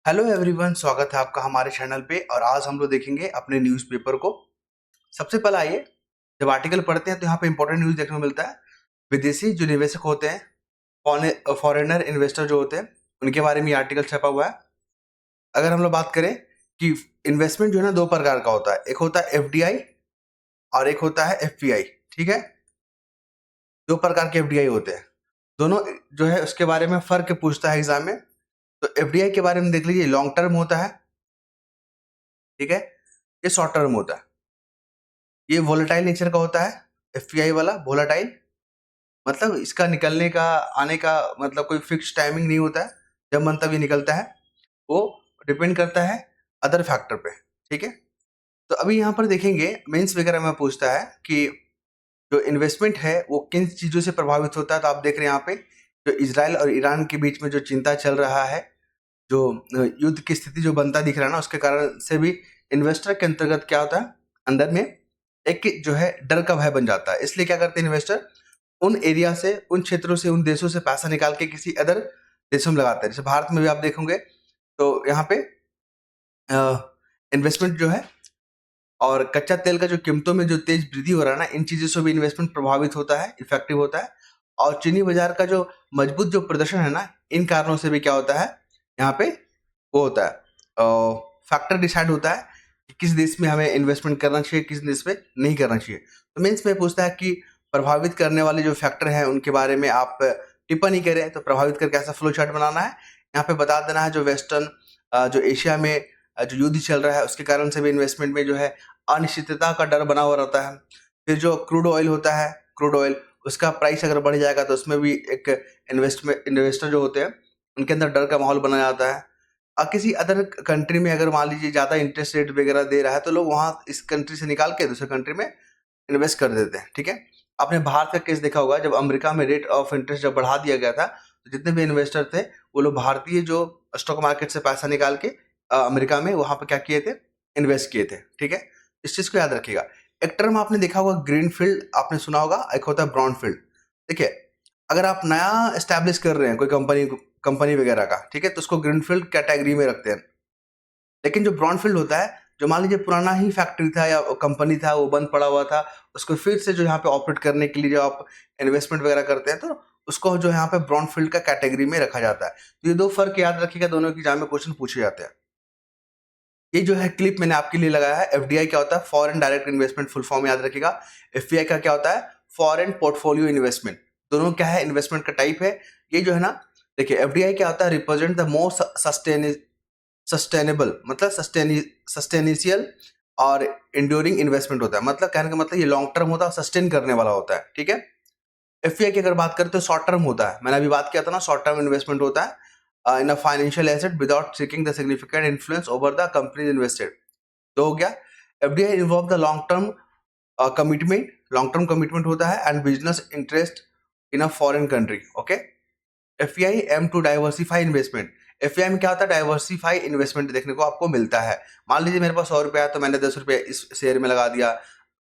Hello everyone, स्वागत है आपका हमारे चैनल पे। और आज हम लोग देखेंगे अपने न्यूज़पेपर को। सबसे पहले आइए, जब आर्टिकल पढ़ते हैं तो यहाँ पे इंपॉर्टेंट न्यूज़ देखने को मिलता है। विदेशी जो निवेशक होते हैं, फॉरेनर इन्वेस्टर जो होते हैं, उनके बारे में ये आर्टिकल छपा हुआ है। अगर हम लोग बात करें कि इन्वेस्टमेंट जो है ना, दो प्रकार का होता है। एक होता है एफडीआई और एक होता है एफपीआई। ठीक है, दो प्रकार के एफडीआई होते हैं। दोनों जो है उसके बारे में फर्क पूछता है एग्जाम में। तो एफडीआई के बारे में देख लीजिए, लॉन्ग टर्म होता है। ठीक है, ये शॉर्ट टर्म होता है। ये वोलेटाइल नेचर का होता है। एफपीआई वाला वोलेटाइल मतलब इसका निकलने का, आने का मतलब कोई फिक्स टाइमिंग नहीं होता है। जब मन तभी निकलता है, वो डिपेंड करता है अदर फैक्टर पे। ठीक है, तो अभी यहाँ पर देखेंगे मेंस वगैरह में पूछता है कि जो इन्वेस्टमेंट है वो किन चीज़ों से प्रभावित होता है। तो आप देख रहे हैं यहाँ पे, जो इजराइल और ईरान के बीच में जो चिंता चल रहा है, जो युद्ध की स्थिति जो बनता दिख रहा है ना, उसके कारण से भी इन्वेस्टर के अंतर्गत क्या होता है, अंदर में एक जो है डर का भय बन जाता है। इसलिए क्या करते हैं इन्वेस्टर, उन एरिया से, उन क्षेत्रों से, उन देशों से पैसा निकाल के किसी अदर देशों में लगाते हैं। जैसे भारत में भी आप देखोगे तो यहाँ पे इन्वेस्टमेंट जो है, और कच्चा तेल का जो कीमतों में जो तेज वृद्धि हो रहा है ना, इन चीज़ों से भी इन्वेस्टमेंट प्रभावित होता है, इफेक्टिव होता है। और चीनी बाजार का जो मजबूत जो प्रदर्शन है ना, इन कारणों से भी क्या होता है, यहाँ पे वो होता है, फैक्टर डिसाइड होता है कि किस देश में हमें इन्वेस्टमेंट करना चाहिए, किस देश में नहीं करना चाहिए। तो मेंस में पूछता है कि प्रभावित करने वाले जो फैक्टर हैं उनके बारे में आप टिप्पणी करें। तो प्रभावित करके ऐसा फ्लो चार्ट बनाना है, यहाँ पे बता देना है जो वेस्टर्न, जो एशिया में जो युद्ध चल रहा है उसके कारण से भी इन्वेस्टमेंट में जो है अनिश्चितता का डर बना हुआ रहता है। फिर जो क्रूड ऑयल होता है, क्रूड ऑयल उसका प्राइस अगर बढ़ जाएगा तो उसमें भी एक इन्वेस्टर जो होते हैं उनके अंदर डर का माहौल बना जाता है। किसी अदर कंट्री में अगर मान लीजिए ज़्यादा इंटरेस्ट रेट वगैरह दे रहा है तो लोग वहाँ इस कंट्री से निकाल के दूसरे कंट्री में इन्वेस्ट कर देते हैं। ठीक है, आपने भारत का केस देखा होगा, जब अमेरिका में रेट ऑफ इंटरेस्ट जब बढ़ा दिया गया था तो जितने भी इन्वेस्टर थे वो लोग भारतीय जो स्टॉक मार्केट से पैसा निकाल के अमेरिका में वहाँ पे क्या किए थे, इन्वेस्ट किए थे। ठीक है, इस चीज़ को याद रखिएगा। एक टर्म आपने देखा होगा ग्रीन फील्ड, आपने सुना होगा, एक होता है ब्राउन फील्ड। देखिए, अगर आप नया एस्टैब्लिश कर रहे हैं कोई कंपनी वगैरह का, ठीक है, तो उसको ग्रीन फील्ड कैटेगरी में रखते हैं। लेकिन जो ब्राउन फील्ड होता है, जो मान लीजिए पुराना ही फैक्ट्री था या कंपनी था, वो बंद पड़ा हुआ था, उसको फिर से जो यहाँ पे ऑपरेट करने के लिए जो आप इन्वेस्टमेंट वगैरह करते हैं तो उसको जो यहाँ पे ब्राउन फील्ड का कैटेगरी में रखा जाता है। तो ये दो फर्क याद रखिएगा, दोनों की एग्जाम में क्वेश्चन पूछे जाते हैं। ये जो है क्लिप मैंने आपके लिए लगाया है। एफडीआई क्या होता है, foreign direct investment, full form याद रखिएगा। एफपीआई का क्या होता है, फॉरेन पोर्टफोलियो इन्वेस्टमेंट। दोनों क्या है, इन्वेस्टमेंट का टाइप है। ये जो है ना, देखिए एफडीआई क्या होता है, रिप्रेजेंट द मोस्ट सस्टेनेबल, मतलब सस्टेनिशियल और इंड्योरिंग इन्वेस्टमेंट होता है। मतलब कहने का मतलब ये लॉन्ग टर्म होता है, सस्टेन करने वाला होता है। ठीक है, एफपीआई की अगर बात करें तो शॉर्ट टर्म होता है। मैंने अभी बात किया था ना, शॉर्ट टर्म इन्वेस्टमेंट होता है in a financial asset without seeking the significant influence over the companies invested. तो हो गया, FDI involve the long term commitment, long term commitment होता है and business interest in a foreign country. Okay, FI aim to diversify investment. FI में क्या होता है, diversify investment देखने को आपको मिलता है। मान लीजिए मेरे पास 100 रुपया है तो मैंने 10 रुपये इस शेयर में लगा दिया,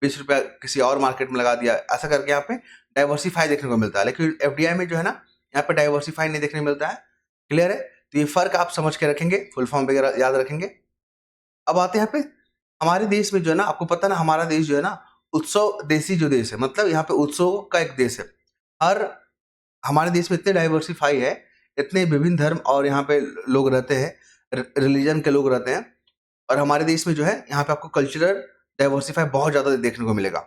20 रुपया किसी और मार्केट में लगा दिया, ऐसा करके यहाँ पे डाइवर्सिफाई देखने को मिलता है। लेकिन एफडीआई में जो है ना, यहाँ पे डाइवर्सिफाई नहीं देखने को मिलता है। क्लियर है, तो ये फर्क आप समझ के रखेंगे, फुल फॉर्म वगैरह याद रखेंगे। अब आते हैं यहाँ पे हमारे देश में जो है ना, आपको पता ना हमारा देश जो है ना, उत्सव देशी जो देश है, मतलब यहाँ पे उत्सव का एक देश है। हर हमारे देश में इतने डाइवर्सिफाई है, इतने विभिन्न धर्म और यहाँ पे लोग रहते हैं, रिलीजन के लोग रहते हैं। और हमारे देश में जो है यहाँ पे आपको कल्चरल डाइवर्सिफाई बहुत ज़्यादा देखने को मिलेगा।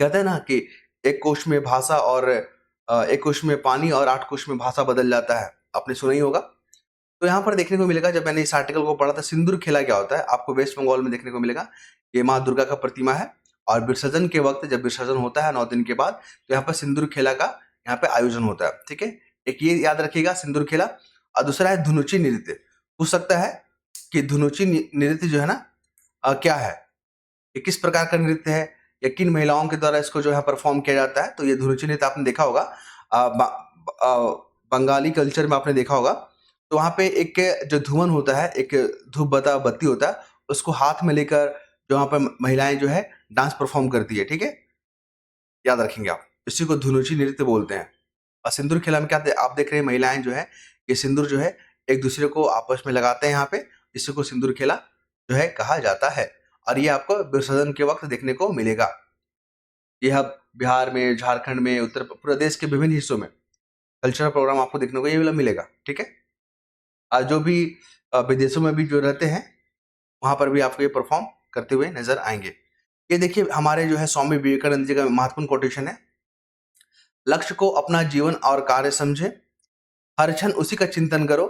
कहते हैं ना कि एक कोश में भाषा और एक कोश में पानी और 8 कोश में भाषा बदल जाता है, आपने सुना ही होगा। तो यहाँ पर देखने को मिलेगा, जब मैंने इस आर्टिकल को पढ़ा था, सिंदूर खेला क्या होता है आपको वेस्ट बंगाल में देखने को मिलेगा। ये माँ दुर्गा का प्रतिमा है और विसर्जन के वक्त, जब विसर्जन होता है 9 दिन के बाद, तो यहाँ पर सिंदूर खेला का यहाँ पे आयोजन होता है। ठीक है, एक ये याद रखिएगा सिंदूर खेला। और दूसरा है धुनुची नृत्य। पूछ सकता है कि धुनुची नृत्य जो है ना, क्या है, ये किस प्रकार का नृत्य है या किन महिलाओं के द्वारा इसको जो है परफॉर्म किया जाता है। तो ये धुनुची नृत्य आपने देखा होगा, बंगाली कल्चर में आपने देखा होगा। तो वहाँ पे एक जो धुवन होता है, एक धूप बता बत्ती होता है, उसको हाथ में लेकर जो वहाँ पर महिलाएं जो है डांस परफॉर्म करती है। ठीक है, याद रखेंगे आप, इसी को धुनुची नृत्य बोलते हैं। और सिंदूर खेला में क्या आप देख रहे हैं, महिलाएं जो है, ये सिंदूर जो है एक दूसरे को आपस में लगाते हैं यहाँ पे, इसी को सिंदूर खेला जो है कहा जाता है। और ये आपको विसर्जन के वक्त देखने को मिलेगा। ये अब बिहार में, झारखंड में, उत्तर प्रदेश के विभिन्न हिस्सों में कल्चरल प्रोग्राम आपको देखने को ये वाला मिलेगा। ठीक है, जो भी विदेशों में भी जो रहते हैं वहां पर भी आपको ये परफॉर्म करते हुए नजर आएंगे। ये देखिए हमारे जो है स्वामी विवेकानंद जी का महत्वपूर्ण कोटेशन है, लक्ष्य को अपना जीवन और कार्य समझे, हर क्षण उसी का चिंतन करो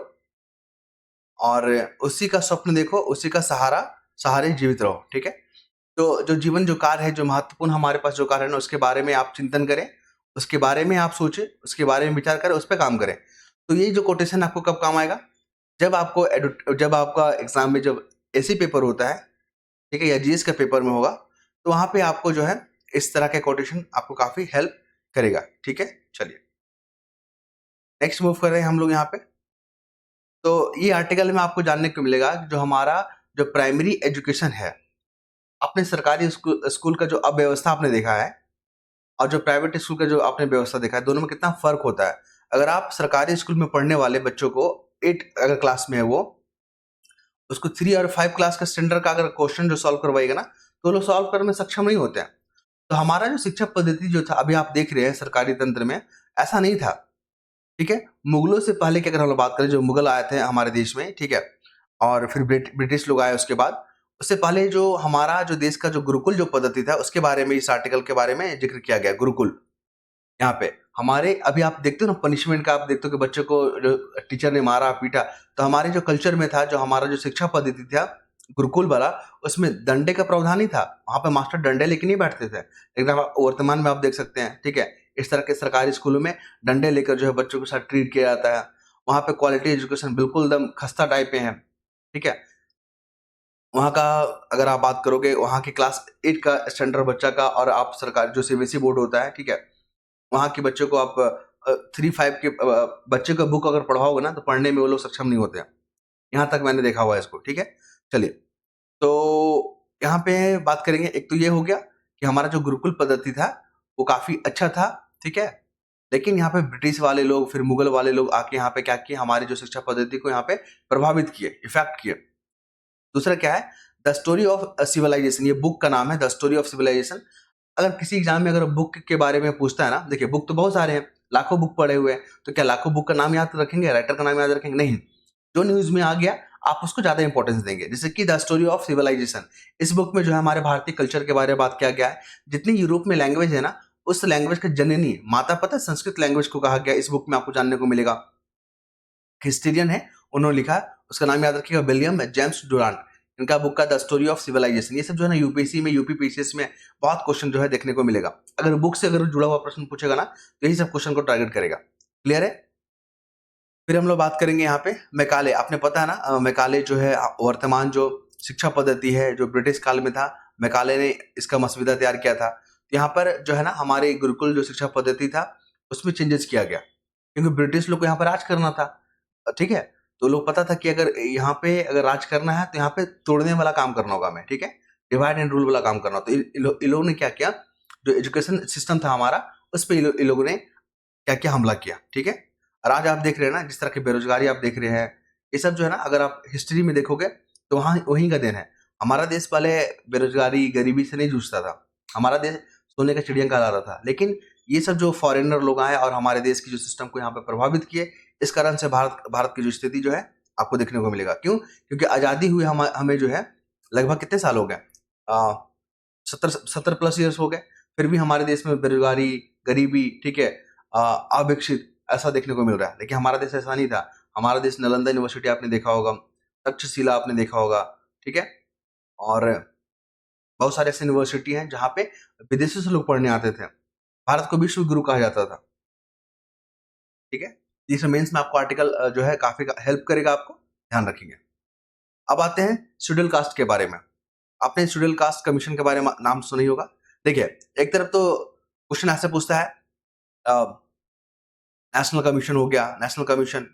और उसी का स्वप्न देखो, उसी का सहारे जीवित रहो। ठीक है, तो जो जीवन जो कार्य है, जो महत्वपूर्ण हमारे पास जो कार्य है ना, उसके बारे में आप चिंतन करें, उसके बारे में आप सोचें, उसके बारे में विचार करें, उस पर काम करें। तो ये जो कोटेशन आपको कब काम आएगा, जब आपका एग्जाम में जब ऐसी पेपर होता है, ठीक है, या जीएस का पेपर में होगा, तो वहां पे आपको जो है इस तरह के कोटेशन आपको काफी हेल्प करेगा। ठीक है, चलिए नेक्स्ट मूव कर रहे हैं हम लोग यहाँ पे। तो ये आर्टिकल में आपको जानने को मिलेगा कि जो हमारा जो प्राइमरी एजुकेशन है, अपने सरकारी स्कूल का जो अव्यवस्था आपने देखा है और जो प्राइवेट स्कूल का जो आपने व्यवस्था देखा है, दोनों में कितना फर्क होता है। अगर आप सरकारी स्कूल में पढ़ने वाले बच्चों को 8 अगर क्लास में है, वो उसको 3 और 5 क्लास का स्टैंडर्ड का अगर क्वेश्चन जो सॉल्व करवाएगा ना, तो लोग सॉल्व करने में सक्षम नहीं होते हैं। तो हमारा जो शिक्षा पद्धति जो था, अभी आप देख रहे हैं सरकारी तंत्र में, ऐसा नहीं था। ठीक है, मुगलों से पहले की अगर हम लोग बात करें, जो मुगल आए थे हमारे देश में, ठीक है, और फिर ब्रिटिश लोग आए उसके बाद, उससे पहले जो हमारा जो देश का जो गुरुकुल जो पद्धति था, उसके बारे में इस आर्टिकल के बारे में जिक्र किया गया। गुरुकुल यहाँ पे हमारे अभी आप देखते हो ना, पनिशमेंट का आप देखते हो कि बच्चों को जो टीचर ने मारा पीटा, तो हमारे जो कल्चर में था, जो हमारा जो शिक्षा पद्धति था गुरुकुल वाला, उसमें डंडे का प्रावधान ही था। वहां पे मास्टर डंडे लेके नहीं बैठते थे, एकदम वर्तमान में आप देख सकते हैं। ठीक है, इस तरह के सरकारी स्कूलों में डंडे लेकर जो है बच्चों के साथ ट्रीट किया जाता है। वहां पे क्वालिटी एजुकेशन बिल्कुल एकदम खस्ता टाइप पे है। ठीक है, वहाँ का अगर आप बात करोगे, वहाँ की क्लास 8 का स्टैंडर्ड बच्चा का, और आप सरकार जो सीबीएसई बोर्ड होता है, ठीक है, वहाँ के बच्चों को आप 3-5 के बच्चे का बुक अगर पढ़ाओगे ना, तो पढ़ने में वो लोग सक्षम नहीं होते हैं। यहाँ तक मैंने देखा हुआ है इसको। ठीक है, चलिए, तो यहाँ पे बात करेंगे। एक तो ये हो गया कि हमारा जो गुरुकुल पद्धति था वो काफी अच्छा था। ठीक है, लेकिन यहाँ पे ब्रिटिश वाले लोग, फिर मुगल वाले लोग आके यहाँ पे क्या किए, हमारी जो शिक्षा पद्धति को यहाँ पे प्रभावित किए, इफेक्ट किए। दूसरा क्या है, द स्टोरी ऑफ सिविलाइजेशन, ये बुक का नाम है, द स्टोरी ऑफ सिविलाइजेशन। अगर किसी एग्जाम में अगर बुक के बारे में पूछता है ना, देखिए बुक तो बहुत सारे हैं, लाखों बुक पढ़े हुए हैं, तो क्या लाखों बुक का नाम याद रखेंगे, राइटर का नाम याद रखेंगे? नहीं। जो न्यूज में आ गया आप उसको ज्यादा इंपॉर्टेंस देंगे। जैसे कि द स्टोरी ऑफ सिविलाइजेशन, इस बुक में जो है हमारे भारतीय कल्चर के बारे में बात किया गया है। जितनी यूरोप में लैंग्वेज है ना, उस लैंग्वेज का जननी माता पता संस्कृत लैंग्वेज को कहा गया। इस बुक में आपको जानने को मिलेगा। हिस्टोरियन है, उन्होंने लिखा, उसका नाम याद रखिएगा, विलियम जेम्स डुरांट। इनका बुक का द स्टोरी ऑफ सिविलाइजेशन। ये सब जो है ना यूपीएससी में, यूपीपीसीएस में बहुत क्वेश्चन जो है देखने को मिलेगा। अगर बुक से अगर जुड़ा हुआ प्रश्न पूछेगा ना, तो यही सब क्वेश्चन को टारगेट करेगा। क्लियर है? फिर हम लोग बात करेंगे यहाँ पे मैकाले। आपने पता है ना, मैकाले जो है वर्तमान जो शिक्षा पद्धति है, जो ब्रिटिश काल में था, मैकाले ने इसका मसविदा तैयार किया था। यहाँ पर जो है ना हमारे गुरुकुल जो शिक्षा पद्धति था, उसमें चेंजेस किया गया, क्योंकि ब्रिटिश लोग को यहाँ पर राज करना था। ठीक है, तो लोग पता था कि अगर यहाँ पे अगर राज करना है, तो यहाँ पे तोड़ने वाला काम करना होगा हमें। ठीक है, डिवाइड एंड रूल वाला काम करना। तो इन लोगों ने क्या किया, जो एजुकेशन सिस्टम था हमारा, उस पर इन लोगों ने क्या क्या हमला किया। ठीक है, और आज आप देख रहे हैं ना, जिस तरह की बेरोजगारी आप देख रहे हैं, ये सब जो है ना, अगर आप हिस्ट्री में देखोगे तो वहाँ वहीं का देन है। हमारा देश पहले बेरोजगारी गरीबी से नहीं जूझता था, हमारा देश सोने का चिड़िया कहलाता था। लेकिन ये सब जो फॉरेनर लोग आए और हमारे देश की जो सिस्टम को यहाँ पे प्रभावित किए, इस कारण से भारत की जो स्थिति जो है आपको देखने को मिलेगा। क्यों? क्योंकि आजादी हुई हमें जो है लगभग कितने साल हो गए, 70+ ईयर्स हो गए, फिर भी हमारे देश में बेरोजगारी, गरीबी, ठीक है, अविकसित ऐसा देखने को मिल रहा है। लेकिन हमारा देश ऐसा नहीं था। हमारा देश, नालंदा यूनिवर्सिटी आपने देखा होगा, तक्षशिला आपने देखा होगा, ठीक है, और बहुत सारे ऐसे यूनिवर्सिटी हैं जहाँ पे विदेशों से लोग पढ़ने आते थे। भारत को विश्व गुरु कहा जाता था। ठीक है, इस मेंस में आपको आर्टिकल जो है काफी हेल्प करेगा, आपको ध्यान रखेंगे। अब आते हैं शेड्यूल कास्ट के बारे में। आपने शेड्यूल कास्ट कमीशन के बारे में नाम सुना ही होगा। देखिए, एक तरफ तो क्वेश्चन ऐसे पूछता है, नेशनल कमीशन हो गया, नेशनल कमीशन,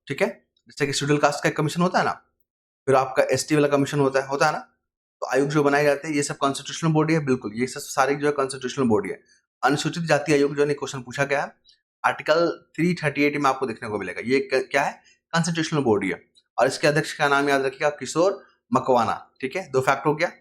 ठीक है, जैसे कि शेड्यूल कास्ट का एक कमीशन होता है ना, फिर आपका एसटी वाला कमीशन होता है ना। तो आयोग जो बनाए जाते हैं, ये सब कॉन्स्टिट्यूशनल बॉडी है, बिल्कुल ये सब सारी जो है कॉन्स्टिट्यूशनल बॉडी है। अनुसूचित जाति आयोग जो है क्वेश्चन पूछा गया है, आर्टिकल 338 में आपको देखने को मिलेगा। ये क्या है कॉन्स्टिट्यूशनल बॉडी है। और इसके अध्यक्ष का नाम याद रखिएगा, किशोर मकवाना। ठीक है, 2 फैक्ट हो गया।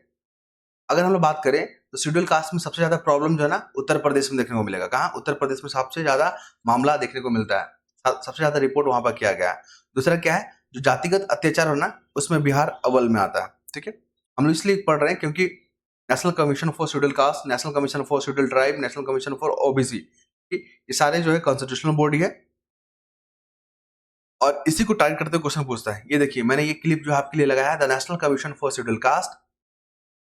अगर हम लोग बात करें तो शेड्यूल कास्ट में सबसे ज्यादा प्रॉब्लम जो है ना उत्तर प्रदेश में देखने को मिलेगा। कहाँ? उत्तर प्रदेश में सबसे ज्यादा मामला देखने को मिलता है, सबसे ज्यादा रिपोर्ट वहां पर किया गया है। दूसरा क्या है, जो जातिगत अत्याचार हो ना उसमें बिहार अव्वल में आता है। ठीक है, हम लोग इसलिए पढ़ रहे हैं क्योंकि national commission for schedule caste, national commission for schedule tribe, national commission for OBC, ये सारे जो है कॉन्स्टिट्यूशनल बॉडी है और इसी को टारगेट करते हुए क्वेश्चन पूछता है। ये देखिए मैंने ये क्लिप जो आपके लिए लगाया है, the national commission for schedule caste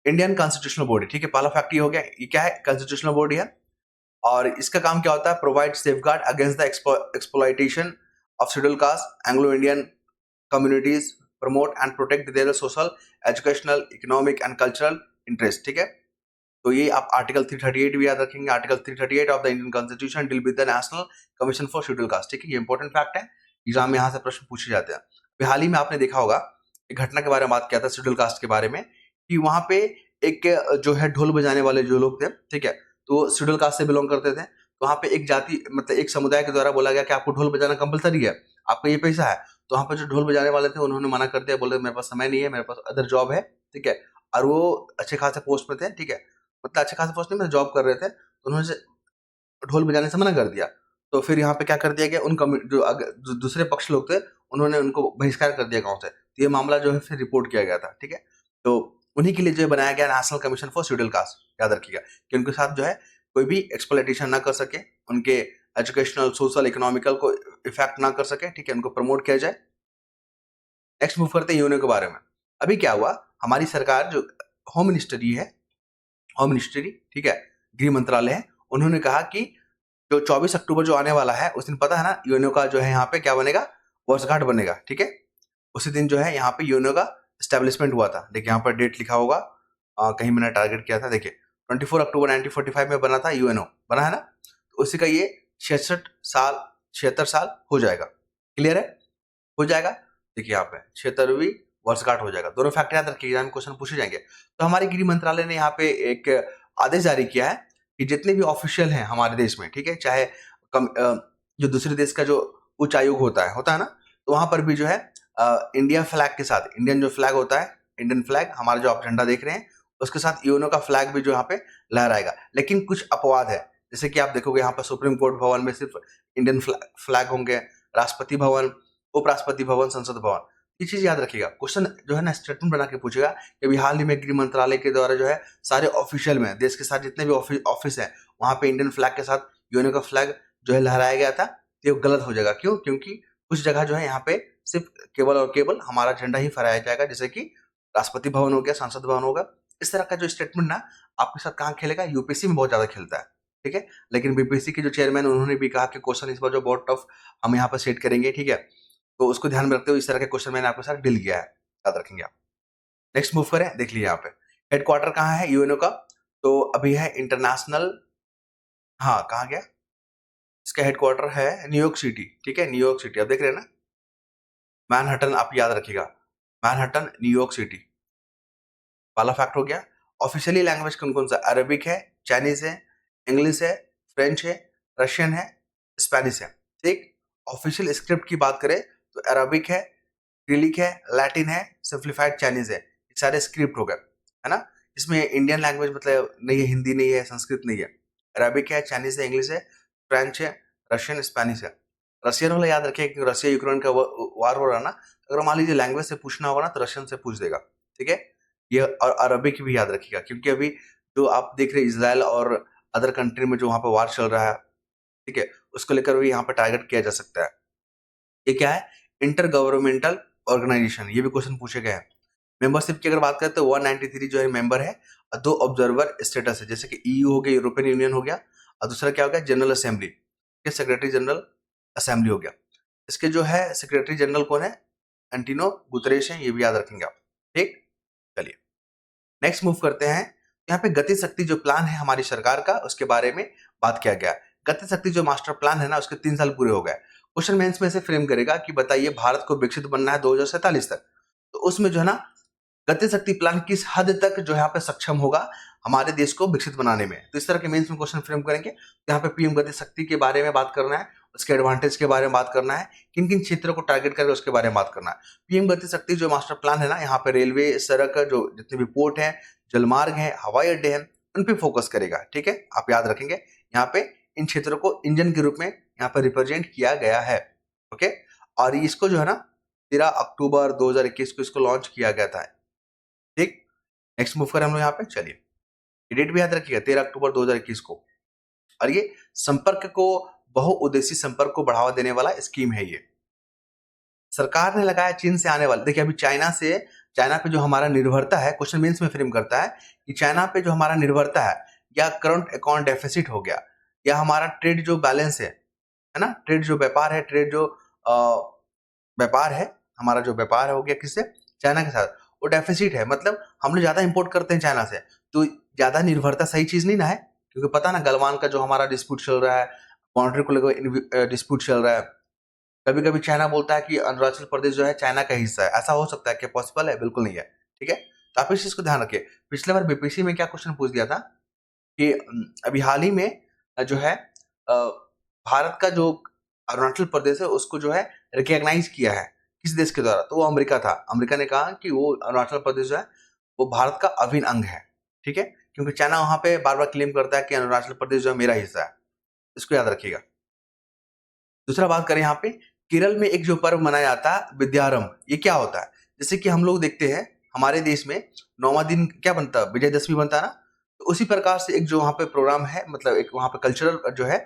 Indian constitutional body. ठीक है, पहला फैक्ट ये हो गया। ये क्या है? कॉन्स्टिट्यूशनल बॉडी है और इसका काम क्या होता है? Provide safeguard against the exploitation of schedule caste Anglo Indian communities, promote and protect their social, educational, economic and cultural interest. ठीक है, तो ये आप आर्टिकल 338 भी याद रखेंगे। Article 338 of the Indian constitution deal with the national commission for schedule caste. ठीक है, ये इंपॉर्टेंट फैक्ट है, एग्जाम में यहाँ से प्रश्न पूछे जाते हैं। हाल ही में आपने देखा होगा एक घटना के बारे में बात किया था शेड्यूल कास्ट के बारे में, कि वहां पे एक जो है ढोल बजाने वाले जो लोग थे, ठीक है, तो शेड्यूल कास्ट से बिलोंग करते थे। तो वहां पे एक जाति मतलब एक समुदाय के द्वारा बोला गया कि आपको ढोल बजाना कंपलसरी है, आपका ये पैसा है। तो वहां पर जो ढोल बजाने वाले थे उन्होंने मना कर दिया, बोले मेरे पास समय नहीं है, मेरे पास अदर जॉब है। ठीक है, और वो अच्छे खासे पोस्ट में थे। ठीक है, मतलब अच्छे खासे पोस्ट में जॉब कर रहे थे, तो उन्होंने ढोल बजाने से मना कर दिया। तो फिर यहाँ पे क्या कर दिया गया, उन जो दूसरे पक्ष लोग थे उन्होंने उनको बहिष्कार कर दिया गांव से। तो ये मामला जो है फिर रिपोर्ट किया गया था। ठीक है, तो उन्हीं के लिए जो बनाया गया national commission for schedule caste, याद रखिएगा, कि उनके साथ जो है कोई भी एक्सप्लॉइटेशन ना कर सके, उनके एजुकेशनल, सोशल, इकोनॉमिकल को इफेक्ट ना कर सके। ठीक है, उनको प्रमोट किया जाए। नेक्स्ट मूव करते हैं यूएनओ के बारे में। अभी क्या हुआ, हमारी सरकार जो होम मिनिस्ट्री है, होम मिनिस्ट्री, ठीक है, गृह मंत्रालय है, उन्होंने कहा कि जो 24 अक्टूबर जो आने वाला है उस दिन पता है ना यूएनओ का जो है यहाँ पे क्या बनेगा, वर्षगांठ बनेगा। ठीक है, उसी दिन जो है यहाँ पे यूएनओ का स्टैब्लिशमेंट हुआ था। देखिए यहाँ पर डेट लिखा होगा, कहीं मैंने टारगेट किया था। देखिए 24 अक्टूबर 1945 में बना था यूएनओ, बना है ना, तो उसी का ये 76 साल हो जाएगा। क्लियर है? हो जाएगा। देखिए यहाँ पे 76वीं वर्षगांठ हो जाएगा। दोनों फैक्ट याद रखिए, एग्जाम में क्वेश्चन पूछे जाएंगे। तो हमारे गृह मंत्रालय ने यहाँ पे एक आदेश जारी किया है कि जितने भी ऑफिशियल हैं हमारे देश में, ठीक है, चाहे जो दूसरे देश का जो उच्च आयोग होता है ना, तो वहां पर भी जो है इंडिया फ्लैग के साथ, इंडियन जो फ्लैग होता है, इंडियन फ्लैग, हमारा जो आप झंडा देख रहे हैं, उसके साथ यूएनओ का फ्लैग भी जो यहाँ पे लहराएगा। लेकिन कुछ अपवाद है, जैसे कि आप देखोगे यहाँ पर सुप्रीम कोर्ट भवन में सिर्फ इंडियन फ्लैग होंगे, राष्ट्रपति भवन, उपराष्ट्रपति भवन, संसद भवन। ये चीज याद रखिएगा, क्वेश्चन जो है ना स्टेटमेंट बना के पूछेगा कि अभी हाल ही में गृह मंत्रालय के द्वारा जो है सारे ऑफिशियल में, देश के साथ जितने भी ऑफिस है, वहां पे इंडियन फ्लैग के साथ यूएनओ का फ्लैग जो है लहराया गया था। तो ये गलत हो जाएगा। क्यों? क्योंकि कुछ जगह जो है यहाँ पे सिर्फ केवल और केवल हमारा झंडा ही फहराया जाएगा, जैसे कि राष्ट्रपति भवन हो गया, संसद भवन होगा। इस तरह का जो स्टेटमेंट ना आपके साथ कहाँ खेलेगा, यूपीएससी में बहुत ज्यादा खेलता है। ठीक है, लेकिन बीपीएससी के जो चेयरमैन उन्होंने भी कहा कि क्वेश्चन इस बार जो बहुत टफ हम यहाँ पर सेट करेंगे। ठीक है, तो उसको ध्यान में रखते हुए इस तरह के क्वेश्चन मैंने आपके साथ डील किया है, याद रखेंगे आप। नेक्स्ट मूव करें, देख लीजिए यहाँ पे हेडक्वार्टर कहाँ है यूएनओ का, तो अभी है इंटरनेशनल, हाँ कहाँ गया, इसका हेडक्वार्टर है न्यूयॉर्क सिटी। ठीक है, न्यूयॉर्क सिटी आप देख रहे हैं ना, मैनहट्टन, आप याद रखिएगा, मैनहट्टन न्यूयॉर्क सिटी। पहला फैक्ट हो गया। ऑफिशियली लैंग्वेज कौन कौन सा? अरबिक है, चाइनीज है, इंग्लिश है, फ्रेंच है, रशियन है, स्पेनिश है। ठीक, ऑफिशियल स्क्रिप्ट की बात करें तो अरबिक है, ग्रीक है, लैटिन है, सिंप्लीफाइड चाइनीज है। ये सारे स्क्रिप्ट हो गए, है ना। इसमें इंडियन लैंग्वेज मतलब नहीं है, हिंदी नहीं है, संस्कृत नहीं है। अरबिक है, चाइनीज है, इंग्लिश है, फ्रेंच है, रशियन, स्पेनिश है। रशियन वाला याद रखिए क्योंकि रशिया यूक्रेन का वार हो रहा है ना, अगर मान लीजिए लैंग्वेज से पूछना होगा ना तो रशियन से पूछ देगा। ठीक है, ये और अरबिक भी याद रखिएगा क्योंकि अभी जो आप देख रहे हैं इजराइल और अदर कंट्री में जो वहां पर वार चल रहा है, ठीक है, उसको लेकर भी यहाँ पर टारगेट किया जा सकता है। ये क्या है? इंटर गवर्नमेंटल ऑर्गेनाइजेशन, ये भी क्वेश्चन पूछे गए हैं। मेंबरशिप की अगर बात करें तो 193 जो है मेंबर है और 2 ऑब्जर्वर स्टेटस है, जैसे कि ईयू हो गया, यूरोपियन यूनियन हो गया, और दूसरा क्या हो गया, general assembly, secretary general assembly हो गया। इसके जो है सेक्रेटरी जनरल कौन है? एंटिनो गुतरेश है, ये भी याद रखेंगे आप। ठीक, चलिए नेक्स्ट मूव करते हैं। यहाँ पे गति शक्ति जो प्लान है हमारी सरकार का, उसके बारे में बात किया गया। गति शक्ति जो मास्टर प्लान है ना, उसके 3 साल पूरे हो गए। क्वेश्चन मेंस में से फ्रेम करेगा कि बताइए भारत को विकसित बनना है 2047 तक, तो उसमें जो है ना गति शक्ति प्लान किस हद तक जो यहाँ पे सक्षम होगा हमारे देश को विकसित बनाने में। तो इस तरह के मेंस में क्वेश्चन फ्रेम करेंगे। तो यहाँ पे पीएम गति शक्ति के बारे में बात करना है, उसके एडवांटेज के बारे में बात करना है, किन किन क्षेत्रों को टारगेट करके उसके बारे में बात करना है। पीएम गति शक्ति जो मास्टर प्लान है ना, यहाँ पे रेलवे, सड़क, जो जितने भी पोर्ट हैं, जलमार्ग हैं, हवाई अड्डे हैं, उन पे फोकस करेगा। ठीक है, आप याद रखेंगे यहाँ पे इन क्षेत्रों को इंजन के रूप में यहाँ पे रिप्रेजेंट किया गया है। ओके, और इसको जो है ना 13 अक्टूबर 2021 को इसको लॉन्च किया गया था। ठीक, नेक्स्ट मूव करें हम लोग यहाँ पे। चलिए, डेट भी याद रखिएगा 13 अक्टूबर 2021 को। और ये संपर्क को, बहुउद्देशीय संपर्क को बढ़ावा देने वाला स्कीम है। ये सरकार ने लगाया चीन से आने वाले, देखिए अभी चाइना पे जो हमारा निर्भरता है, क्वेश्चन मेंस में फ्रेम करता है कि चाइना पे जो हमारा निर्भरता है, या करंट अकाउंट डेफिसिट हो गया, या हमारा ट्रेड जो बैलेंस है ना, ट्रेड जो व्यापार है, ट्रेड जो व्यापार है, हमारा जो व्यापार हो गया किससे, चाइना के साथ, वो डेफिसिट है। मतलब हम लोग ज्यादा इंपोर्ट करते हैं चाइना से, तो ज्यादा निर्भरता सही चीज नहीं ना है, क्योंकि पता ना गलवान का जो हमारा डिस्प्यूट चल रहा है, बाउंड्री को लेकर डिस्प्यूट चल रहा है। कभी कभी चाइना बोलता है कि अरुणाचल प्रदेश जो है चाइना का हिस्सा है, ऐसा हो सकता है, क्या पॉसिबल है? बिल्कुल नहीं है। ठीक है, तो आप इस चीज को ध्यान रखिए। पिछले बार बीपीएससी में क्या क्वेश्चन पूछ दिया था कि अभी हाल ही में जो है भारत का जो अरुणाचल प्रदेश है उसको जो है रिकॉग्नाइज किया है किस देश के द्वारा, तो वो अमेरिका था। अमेरिका ने कहा कि वो अरुणाचल प्रदेश जो है वो भारत का अभिन्न अंग है। ठीक है, क्योंकि चाइना वहां पे बार बार क्लेम करता है कि अरुणाचल प्रदेश जो है मेरा हिस्सा है, इसको याद रखिएगा। दूसरा बात करें यहाँ पे, केरल में एक जो पर्व मनाया जाता है विद्यारंभ, ये क्या होता है? जैसे कि हम लोग देखते हैं हमारे देश में 9वां दिन क्या बनता है, विजयदशमी बनता है ना, तो उसी प्रकार से एक जो वहाँ पे प्रोग्राम है, मतलब एक वहाँ पे कल्चरल जो है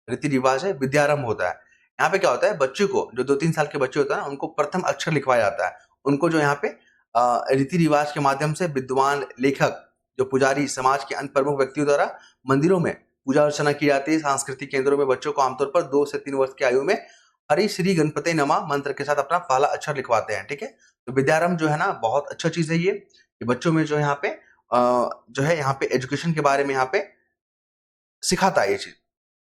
रीति रिवाज है, विद्यारंभ होता है। यहाँ पे क्या होता है, बच्चे को, जो 2-3 साल के बच्चे होते हैं ना, उनको प्रथम अक्षर लिखवाया जाता है। उनको जो यहाँ पे रीति रिवाज के माध्यम से विद्वान, लेखक, जो पुजारी, समाज के अन्य प्रमुख व्यक्तियों द्वारा मंदिरों में पूजा अर्चना की जाती है। सांस्कृतिक केंद्रों में बच्चों को आमतौर पर 2 से 3 वर्ष की आयु में हरि श्री गणपति नमः मंत्र के साथ अपना पहला अक्षर लिखवाते हैं। ठीक है, तो विद्यारंभ जो है ना बहुत अच्छा चीज है ये बच्चों में जो है यहाँ पे जो है यहाँ पे एजुकेशन के बारे में यहाँ पे सिखाता है ये चीज।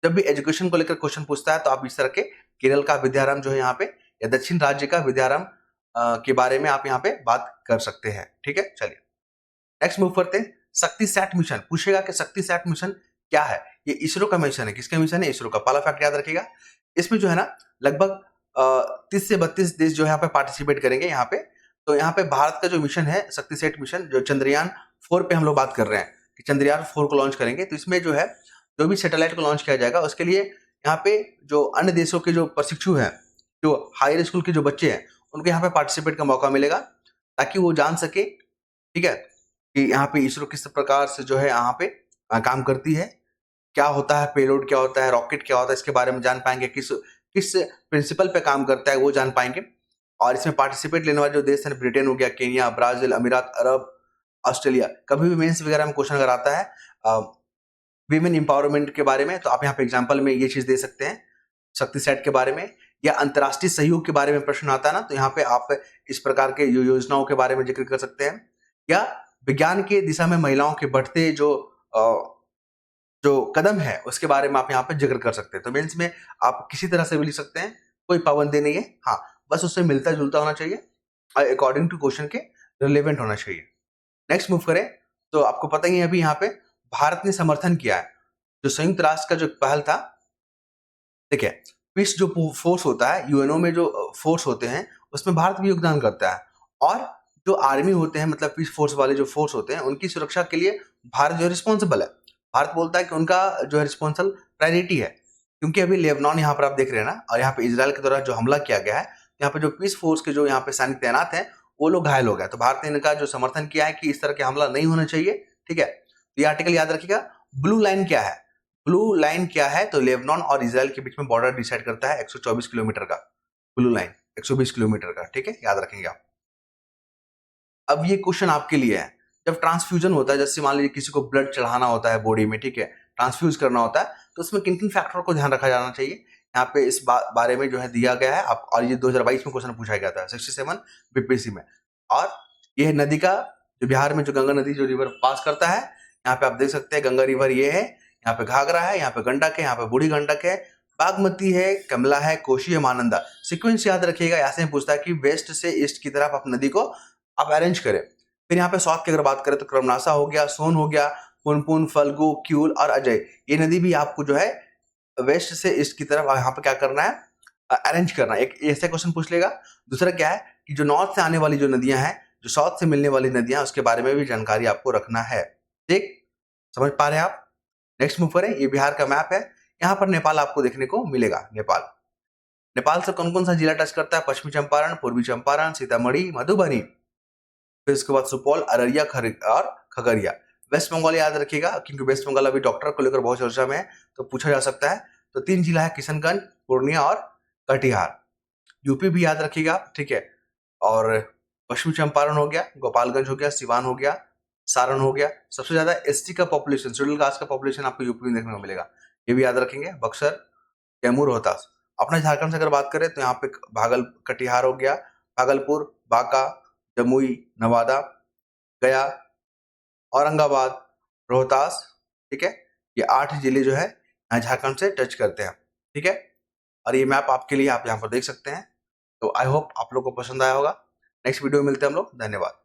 जब भी एजुकेशन को लेकर क्वेश्चन पूछता है तो आप इस तरह के केरल का विद्यारंभ जो है यहाँ पे, या दक्षिण राज्य का विद्यारंभ के बारे में आप यहाँ पे बात कर सकते हैं। ठीक है, चलिए नेक्स्ट मूव करते हैं। शक्ति सैट मिशन पूछेगा कि शक्ति सैट मिशन क्या है? ये इसरो का मिशन है। किसका मिशन है? इसरो का। पहला फैक्ट याद रखिएगा। इसमें जो है ना लगभग 30 से 32 देश जो यहाँ पे पार्टिसिपेट करेंगे यहाँ पे। तो यहाँ पे भारत का जो मिशन है शक्ति सेट मिशन, जो चंद्रयान 4 पे हम लोग बात कर रहे हैं कि चंद्रयान 4 को लॉन्च करेंगे, तो इसमें जो है जो भी सैटेलाइट को लॉन्च किया जाएगा उसके लिए यहाँ पे जो अन्य देशों के जो प्रशिक्षु हैं, जो हायर स्कूल के जो बच्चे हैं, उनको यहाँ पे पार्टिसिपेट का मौका मिलेगा, ताकि वो जान सके, ठीक है, कि यहाँ पे इसरो किस प्रकार से जो है यहाँ पे काम करती है, क्या होता है पेलोड, क्या होता है रॉकेट, क्या होता है, इसके बारे में जान पाएंगे, किस किस प्रिंसिपल पे काम करता है वो जान पाएंगे। और इसमें पार्टिसिपेट लेने वाले जो देश हैं, ब्रिटेन हो गया, केन्या, ब्राजील, अमीरात अरब, ऑस्ट्रेलिया। कभी भी मेंस वगैरह में क्वेश्चन अगर आता है वीमेन एम्पावरमेंट के बारे में, तो आप यहाँ पे एग्जाम्पल में ये चीज दे सकते हैं शक्ति सेट के बारे में। या अंतर्राष्ट्रीय सहयोग के बारे में प्रश्न आता है ना, तो यहाँ पे आप इस प्रकार के योजनाओं के बारे में जिक्र कर सकते हैं। या विज्ञान के दिशा में महिलाओं के बढ़ते जो कदम है उसके बारे में आप यहाँ पे जिक्र कर सकते हैं। तो मेंस में आप किसी तरह से भी लिख सकते हैं, कोई पाबंदी नहीं है। हाँ, बस उससे मिलता जुलता होना चाहिए और अकॉर्डिंग टू क्वेश्चन के रिलेवेंट होना चाहिए। नेक्स्ट मूव करें तो आपको पता ही है अभी यहाँ पे भारत ने समर्थन किया है जो संयुक्त राष्ट्र का जो पहल था। ठीक है, पीस जो फोर्स होता है, यूएनओ में जो फोर्स होते हैं उसमें भारत भी योगदान करता है। और जो आर्मी होते हैं, मतलब पीस फोर्स वाले जो फोर्स होते हैं, उनकी सुरक्षा के लिए भारत जो रिस्पॉन्सिबल है। भारत बोलता है कि उनका जो है रिस्पॉन्सिबल प्रायोरिटी है, क्योंकि अभी लेबनान यहाँ पर आप देख रहे हैं ना, और यहाँ पे इसराइल के द्वारा जो हमला किया गया है, यहाँ पे जो पीस फोर्स के जो यहाँ पे सैनिक तैनात हैं वो लोग घायल हो गए। तो भारत ने इनका जो समर्थन किया है कि इस तरह के हमला नहीं होना चाहिए। ठीक है, तो ये आर्टिकल याद रखिएगा। ब्लू लाइन क्या है? ब्लू लाइन क्या है? तो लेबनान और इसराइल के बीच में बॉर्डर डिसाइड करता है 124 किलोमीटर का। ब्लू लाइन 120 किलोमीटर का। ठीक है, याद रखेंगे आप। अब ये क्वेश्चन आपके लिए है, जब ट्रांसफ्यूजन होता है, जैसे मान लीजिए किसी को ब्लड चढ़ाना होता है बॉडी में, ठीक है, ट्रांसफ्यूज करना होता है, तो उसमें किन किन फैक्टरों को ध्यान रखा जाना चाहिए, यहाँ पे इस बारे में जो है दिया गया है आप। और ये 2022 में क्वेश्चन पूछा गया था 67 बीपीएससी में। और ये नदी का जो बिहार में जो गंगा नदी जो रिवर पास करता है, यहाँ पे आप देख सकते हैं गंगा रिवर ये है, यहाँ पे घाघरा है, यहाँ पे गंडक है, यहाँ पे बूढ़ी गंडक है, बागमती है, कमला है, कोशी है, महानंदा। सीक्वेंस याद रखिएगा। ऐसे में पूछता है कि वेस्ट से ईस्ट की तरफ आप नदी को आप अरेंज करें। फिर यहाँ पे साउथ की अगर बात करें तो क्रमनासा हो गया, सोन हो गया, पुनपुन, फल्गु, क्यूल और अजय, ये नदी भी आपको जो है वेस्ट से ईस्ट की तरफ यहाँ पे क्या करना है, अरेंज करना है। एक ऐसे क्वेश्चन पूछ लेगा। दूसरा क्या है कि जो नॉर्थ से आने वाली जो नदियां हैं, जो साउथ से मिलने वाली नदियां, उसके बारे में भी जानकारी आपको रखना है। ठीक, समझ पा रहे हैं आप? नेक्स्ट मूव करें। ये बिहार का मैप है। यहाँ पर नेपाल आपको देखने को मिलेगा। नेपाल, नेपाल से कौन कौन सा जिला टच करता है? पश्चिमी चंपारण, पूर्वी चंपारण, सीतामढ़ी, मधुबनी, फिर उसके बाद सुपौल, अररिया और खगड़िया। वेस्ट बंगाल याद रखिएगा, क्योंकि वेस्ट बंगाल अभी डॉक्टर को लेकर बहुत चर्चा में है, तो पूछा जा सकता है। तो 3 जिला है, किशनगंज, पूर्णिया और कटिहार। यूपी भी याद रखिएगा, ठीक है। और पश्चिमी चंपारण हो गया, गोपालगंज हो गया, सिवान हो गया, सारण हो गया। सबसे ज्यादा एसटी का पॉपुलेशन, शेड्यूल कास्ट का पॉपुलेशन आपको यूपी में देखने को मिलेगा, ये भी याद रखेंगे। बक्सर, कैमूर, रोहतास। अपना झारखंड से अगर बात करें तो यहाँ पे कटिहार हो गया, भागलपुर, बांका, जमुई, नवादा, गया, औरंगाबाद, रोहतास, ठीक है। ये 8 जिले जो है यहाँ झारखंड से टच करते हैं, ठीक है। और ये मैप आपके लिए आप यहाँ पर देख सकते हैं। तो आई होप आप लोग को पसंद आया होगा। नेक्स्ट वीडियो में मिलते हैं हम लोग। धन्यवाद।